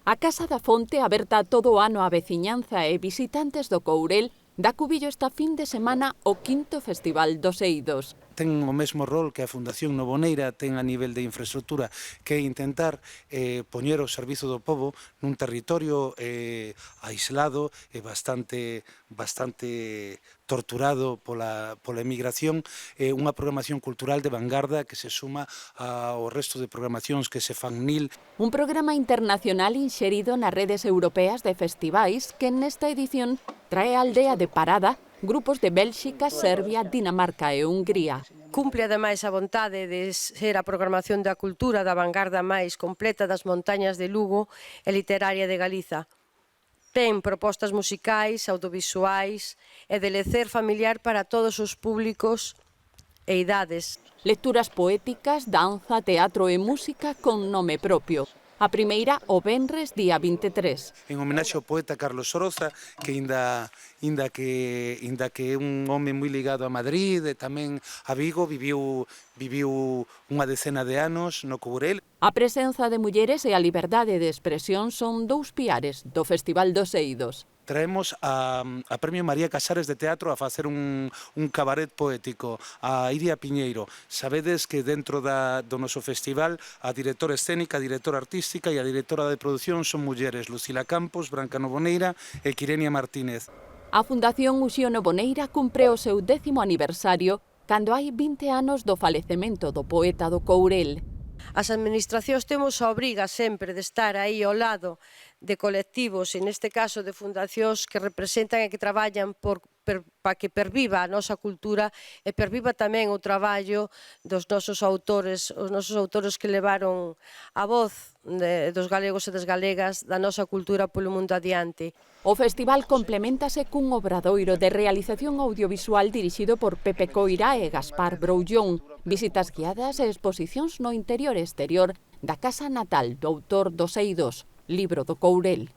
A Casa da Fonte, aberta todo o ano a veciñanza e visitantes do Courel, dá cubillo esta fin de semana o 5º Festival dos Eidos. Ten o mesmo rol que a Fundación Novoneira ten a nivel de infraestructura, que é intentar poñer o servizo do pobo nun territorio aislado e bastante torturado pola emigración, unha programación cultural de vanguarda que se suma ao resto de programacións que se fan nil. Un programa internacional inxerido nas redes europeas de festivais que nesta edición trae a aldea de Parada grupos de Bélxica, Serbia, Dinamarca e Hungría. Cumple ademais a vontade de ser a programación da cultura da vanguarda máis completa das montañas de Lugo e literaria de Galiza. Ten propostas musicais, audiovisuais e de lecer familiar para todos os públicos e idades. Lecturas poéticas, danza, teatro e música con nome propio. A primeira, o venres, día 23. En homenaxe ao poeta Carlos Soroza, que inda que é un home moi ligado a Madrid e tamén a Vigo, viviu unha decena de anos no Courel. A presenza de mulleres e a liberdade de expresión son dous piares do Festival dos Eidos. Traemos a Premio María Casares de Teatro a facer un cabaret poético, a Iria Piñeiro. Sabedes que dentro do noso festival a directora escénica, a directora artística e a directora de produción son mulleres, Lucila Campos, Branca Novoneira e Quirenia Martínez. A Fundación Uxío Novoneira cumpre o seu 10º aniversario cando hai 20 anos do falecemento do poeta do Courel. As administracións temos a obriga sempre de estar aí ao lado de colectivos, e neste caso de fundacións que representan e que traballan para que perviva a nosa cultura e perviva tamén o traballo dos nosos autores, os nosos autores que levaron a voz dos galegos e das galegas da nosa cultura polo mundo adiante. O festival compleméntase cun obradoiro de realización audiovisual dirixido por Pepe Coira e Gaspar Broullón, visitas guiadas e exposicións no interior e exterior da casa natal do autor dos Eidos, libro do Courel.